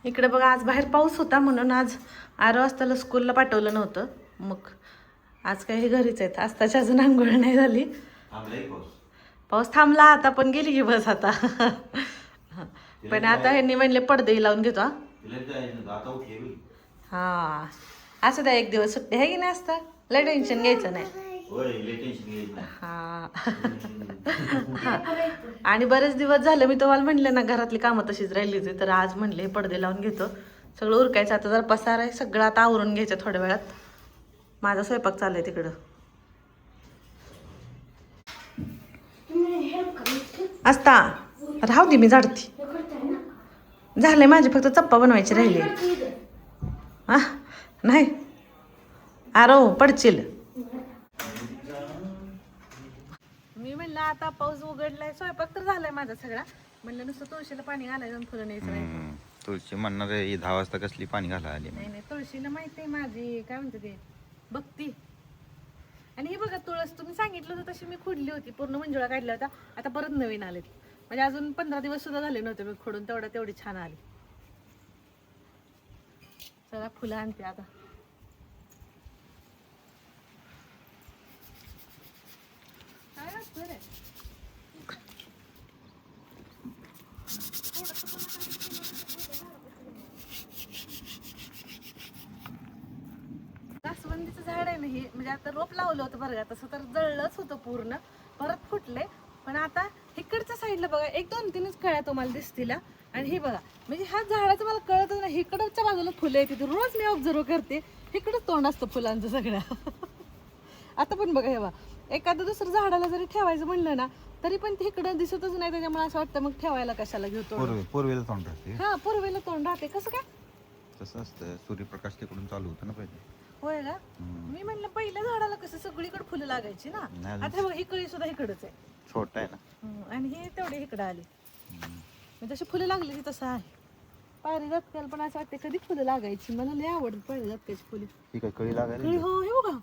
इकडे बघा आज बाहेर पाऊस होता म्हणून आज 8 वाजताला स्कूलला पाठवलं नव्हतं. मग आज काही घरीच आहेत. आस्ताची अजून आंघोळ नाही झाली. पाऊस थांबला आता, पण गेली की बस आता. पण आता ह्यांनी म्हणले पडदे लावून घेतो. हा असं द्या, एक दिवस सुट्टी आहे की नाही असता, लय टेन्शन घ्यायचं नाही. हा. आणि बरेच दिवस झाले मी तुम्हाला म्हणले ना घरातली कामं तशीच राहिली होती, तर आज म्हणले पडदे लावून घेतो. सगळं उरकायचं आता, जर पसार आहे सगळं आता आवरून घ्यायचं थोड्या वेळात. माझा स्वयंपाक चालू आहे तिकडं. असता राहू दे, मी झाडते. झालंय माझी, फक्त चप्पा बनवायची राहिली. हा नाही आरो पडचिल. मी म्हणलं आता पाऊस उघडलाय, स्वयंपाक तर झालाय माझा सगळा. म्हणलं नुसतं तुळशीला पाणी घालायचं आणि फुलं न्यायचं. तुळशी म्हणणार 10 वाजता कसली पाणी घाला आली. नाही नाही, तुळशीला माहिती आहे माझी काय म्हणते ते भक्ती. आणि हे बघा तुळस तुम्ही सांगितलं होतं तशी मी खुडली होती, पूर्ण मंजुळा काढल्या होता. आता परत नवीन आलेत, म्हणजे अजून 15 दिवस सुद्धा झाले नव्हते मी खोडून, तेवढी छान आली. चला फुलं आणते आता. जास्वंदीचं झाड आहे ना हे, म्हणजे आता रोप लावलं होतं बरं का, तसं तर जळलंच होतं पूर्ण, परत फुटले. पण आता इकडच्या साईडला बघा 1-2-3च कळ्या तुम्हाला दिसतील. आणि हे बघा, म्हणजे ह्या झाडाचं मला कळतच नाही, इकडच्या बाजूला फुलं येते, तिथे रोज मी ऑब्झर्व करते, इकडंच तोंड असतं फुलांचं सगळ्या. आता पण बघा हे बघा, एखादं दुसरं झाडाला जरी ठेवायचं म्हणलं ना तरी पण ते इकडं दिसतच नाही, त्याच्यामुळे असं वाटतं मग ठेवायला कशाला घेतो. पूर्वेला तोंड राहते. हा पूर्वेला तोंड राहते. कसं काय तसं असतं, सूर्यप्रकाश तिकडून चालू होतं ना पहिले. होय का? मी म्हणलं पहिल्या झाडाला कसं सगळीकडे फुलं लागायची ना, आता बघ ही कळी सुद्धा इकडच आहे, छोटा आहे ना. आणि हे तेवढे इकडे आले, म्हणजे अशी फुलं लागली की तसं आहे. पारिजातकाला पण असं वाटते कधी फुलं लागायची, मला लय आवडत पारिजातकाची फुले. ही काय कळी लागायला? हो हे बघा.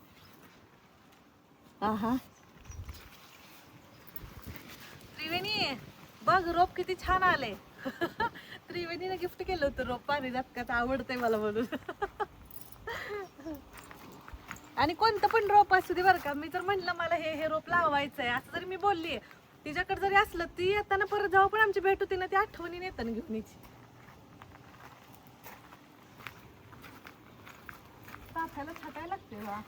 आहा त्रिवेणी बघ रोप किती छान आले. त्रिवेणीने गिफ्ट केलं होतं रोप पारिजातकाचं, आवडतंय मला म्हणून. आणि कोणतं पण रोप असू दे बरं का, मी जर म्हणलं मला हे रोप लावायचंय असं जरी मी बोलली, तिच्याकडे जरी असलं ती येताना परत जाऊ पण आमची भेट होती ना, ती आठवणीने येताना घेऊन यायची. ताफ्याला छाटायला लागते बा,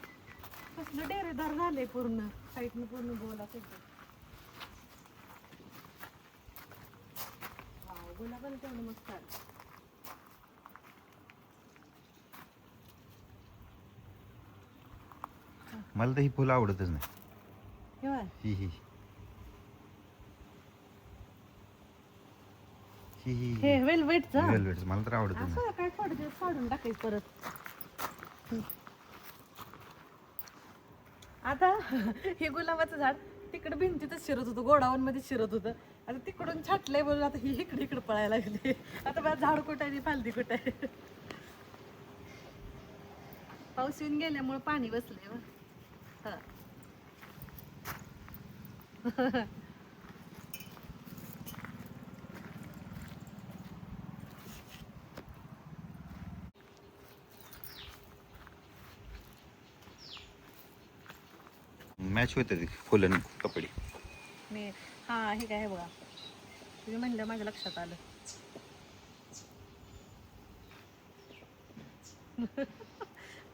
कसलं डेरेदार झालंय पूर्ण साईडनं, पूर्ण गोल असं. गुलाबाला तेवढं मस्त आलं. मला तर ही फुलं आवडतच नाही. ही ही ही ही हे वेलवेटचं वेलवेट मला तर आवडतच नाही. असं काय थोडं दिवस काढून टाकायचं परत. आता हे गुलाबाचं झाड तिकडे भिंतीतच शिरत होतं, गोडाऊन मध्ये शिरत होतं, आता तिकडून छाटलंय बोलून आता ही इकडे पळायला लागली. आता माझं झाड कुठं आहे फालदी कुठं आहे. पाऊस येऊन गेल्यामुळे पाणी बसलंय. मॅच होते फुलं कपडे. मी हा हे काय बघा, तुम्ही म्हणलं माझ्या लक्षात आलं.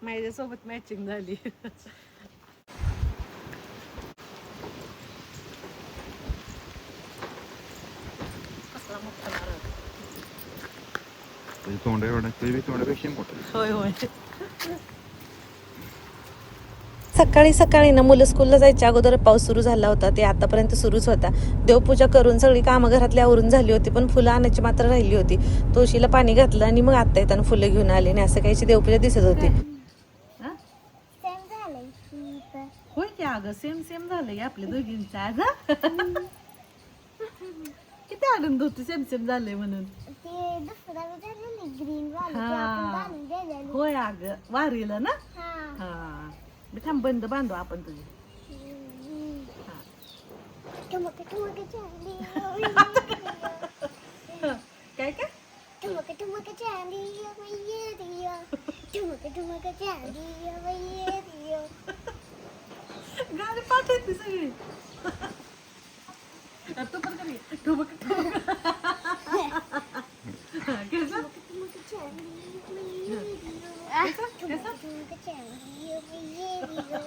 माझ्यासोबत मॅचिंग झाली. कसला मोठा नारळ. तोंड एवढं तोंडापेक्षा मोठं. होय होय. सकाळी सकाळी ना मुलं स्कूलला जायच्या अगोदर पाऊस सुरू झाला होता, ते आतापर्यंत सुरूच होता. देवपूजा करून सगळी कामं घरातली आवरून झाली होती, पण फुलं आणायची मात्र राहिली होती. तुळशीला पाणी घातलं आणि मग आता येताना फुलं घेऊन आले आणि असं काहीची देवपूजा दिसत होती. होय की अगं, सेम सेम झालंय आपल्या दोघींचं आज. किती आनंद होतो सेम सेम झालंय म्हणून. होय अगं, वारीला ना. हा थांब, बंद बांधू आपण तुझी. ठुमक ठुमक चांदी काय काय ठुमक ठुमक चांदी मैये दिया ठुमक ठुमक चांदी मैये दिया गाणी पाठवते सगळी तू पण करी ठुबक ठुबक कसं ठुमक चांदी मैये दिया ठुमक ठुमक चांदी मैये दिया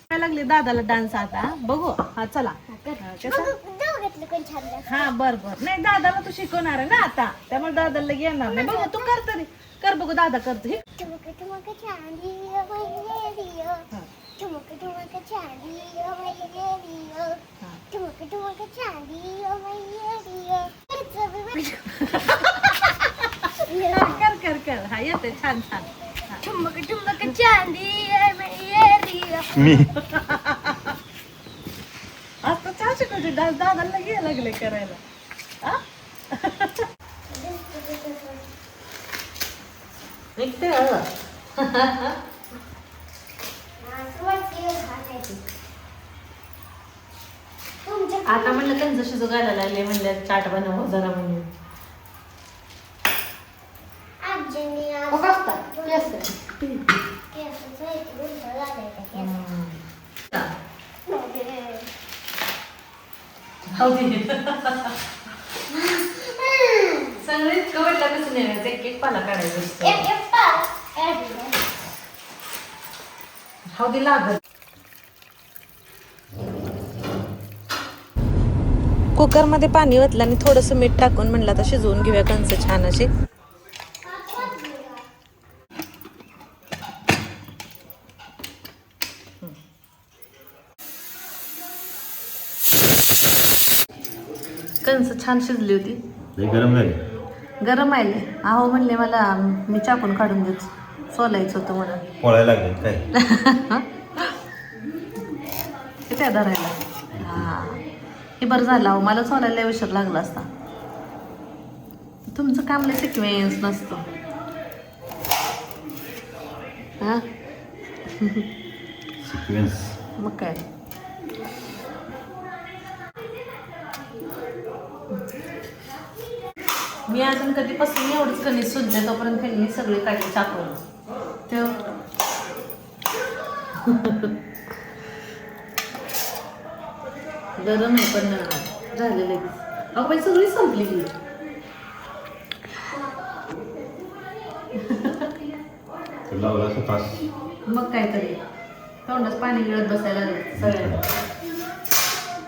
काय लागले दादाला डान्स आता बघू हा चला कसं दोघातलं कोण छान जास्त हा बर नाही दादाला तू शिकवणार आहे ना आता त्यामुळे दादाला येणार नाही बघू तू कर तरी कर बघू दादा करतो हे ठुमक ठुमक चांदी मैये दिया ठुमक ठुमक चांदी मैये दिया ठुमक ठुमक चांदी मैये दिया कर हा येते छान छान हा. ठुमक ठुमक चांदी मैये दिया मी आता चहा शिकवते डान्स दादाला घ्यायला लागले करायला हा? निघते आता म्हणलं त्यांचं शिजू घालायला लागले म्हणलं चाट बनव जरा म्हणून सगळेच कवडला कसं नेण्याचं एक एक पाला काढायचं असतं. हळदी लागत कुकरमध्ये पाणी ओतलं आणि थोडंसं मीठ टाकून म्हणलं आता शिजवून घेऊया कंस छान असे. कंस छान शिजली होती गरम झाले गरम आहे अहो म्हणले मला मी चाकून काढून देत सोलायचं होतं म्हणून पोळायला लागले काय किती धरायला हा हे बरं झालं अहो मला सोलायला उशीर लागला असता तुमचं काम लय सिक्वेन्स नसतो हा सिक्वेन्स मग काय मी अजून कधीपासून एवढंच कणिक सुद्धा तोपर्यंत त्यांनी सगळे काढले चाकून तेव्हा गरम आहे पण झालेलं आहे अगं बाई सगळी संपली गेली लावला तास मग काय तरी तोंडात पाणी गिळत बसायला लागलं सगळ्यांना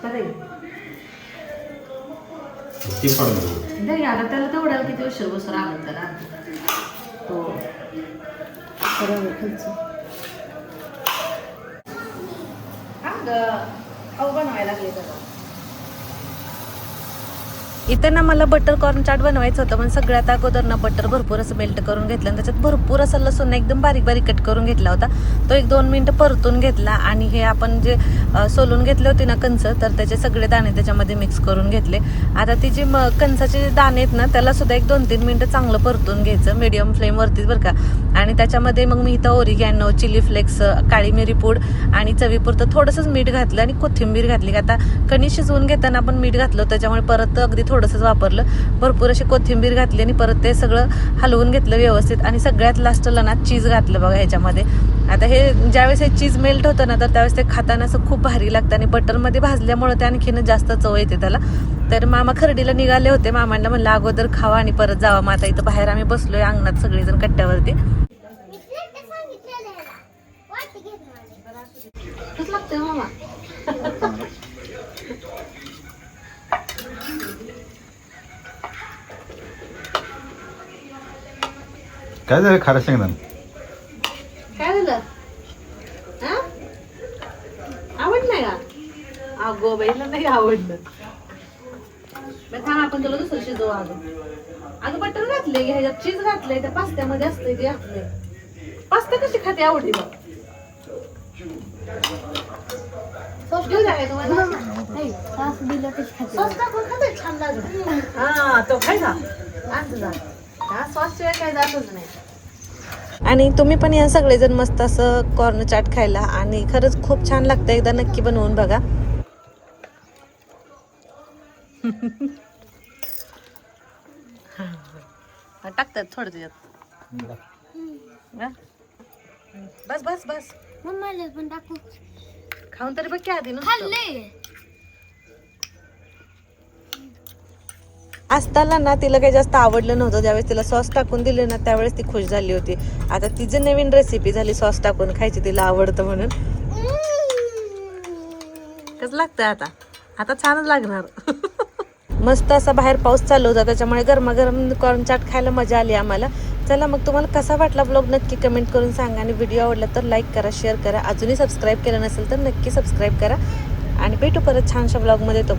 खरं ते पडून नाही आता त्याला तेवढ्याला किती उशीर बसू राहत त्याला हो खरं खायचं अहो बनवायला लागले त्याला इथे ना मला बटर कॉर्न चाट बनवायचं होतं पण सगळ्यात अगोदर ना बटर भरपूर असं मेल्ट करून घेतलं आणि त्याच्यात भरपूर असं लसूण एकदम बारीक बारीक कट करून घेतला होता तो 1-2 मिनिटं परतून घेतला आणि हे आपण जे सोलून घेतले होते ना कंस तर त्याचे सगळे दाणे त्याच्यामध्ये मिक्स करून घेतले. आता ती जी कंसाचे जे दाणे आहेत ना त्याला सुद्धा 1-2-3 मिनिटं चांगलं परतून घ्यायचं मीडियम फ्लेमवरतीच बरं का. आणि त्याच्यामध्ये मग मी इथं ओरिगॅनो चिली फ्लेक्स काळी मिरी पूड आणि चवीपुरतं थोडंसंच मीठ घातलं आणि कोथिंबीर घातली. आता कणी शिजवून घेताना आपण मीठ घातलं त्याच्यामुळे परत अगदी थोडंसंच वापरलं. भरपूर अशी कोथिंबीर घातली आणि परत ते सगळं हलवून घेतलं व्यवस्थित आणि सगळ्यात लास्टला ना चीज घातलं बघा ह्याच्यामध्ये. आता हे ज्यावेळेस हे चीज मेल्ट होतं ना तर त्यावेळेस ते खाताना असं खूप भारी लागतं आणि बटरमध्ये भाजल्यामुळे ते आणखीन जास्त चव येते त्याला. तर मामा खर्डीला निघाले होते. मामांना म्हणलं अगोदर खावा आणि परत जावा. मग आता इथं बाहेर आम्ही बसलोय अंगणात सगळेजण कट्ट्यावरती. कसं लागतंय मामा काय झालं खारं शेंगदाण काय झालं हा आवडलं का अगो बाईला नाही आवडलं मग थांब आपण तुला दुसरं शिजवू अगं बटर घातले ह्याच्यात चीज घातलंय त्या पास्त्यामध्ये असते जे घातलंय. पास्ता कशी खाते आवडली बघ सॉस घेऊ द्या काय तुम्हाला सॉस दिलं कशी खाते सॉस टाकून खाते छान लागत हा तो खायचा आणतो जा हा सॉस शिवाय काय जातच नाही आणि तुम्ही पण या सगळेजण मस्त असं कॉर्न चाट खायला, आणि खरंच खूप छान लागतं, एकदा नक्की बनवून बघा. टाकतात थोडं त्याच्यात. हा? बस बस बस मम्माला पण टाकू. खाऊन तरी बघ की आधी नुसतं. खाल्ले. आस्ताला ना तिला काही जास्त आवडलं नव्हतं. ज्यावेळेस तिला सॉस टाकून दिले ना त्यावेळेस ती खुश झाली होती. आता तिची नवीन रेसिपी झाली सॉस टाकून खायची, तिला आवडतं म्हणून. कसं लागतं आता? आता छानच लागणार. मस्त असा बाहेर पाऊस चालू होता, त्याच्यामुळे गरमागरम कॉर्न चाट खायला मजा आली आम्हाला. चला मग, तुम्हाला कसा वाटला ब्लॉग नक्की कमेंट करून सांगा, आणि व्हिडिओ आवडला तर लाईक करा, शेअर करा. अजूनही सबस्क्राईब केलं नसेल तर नक्की सबस्क्राईब करा, आणि भेटू परत छानशा ब्लॉगमध्ये. तो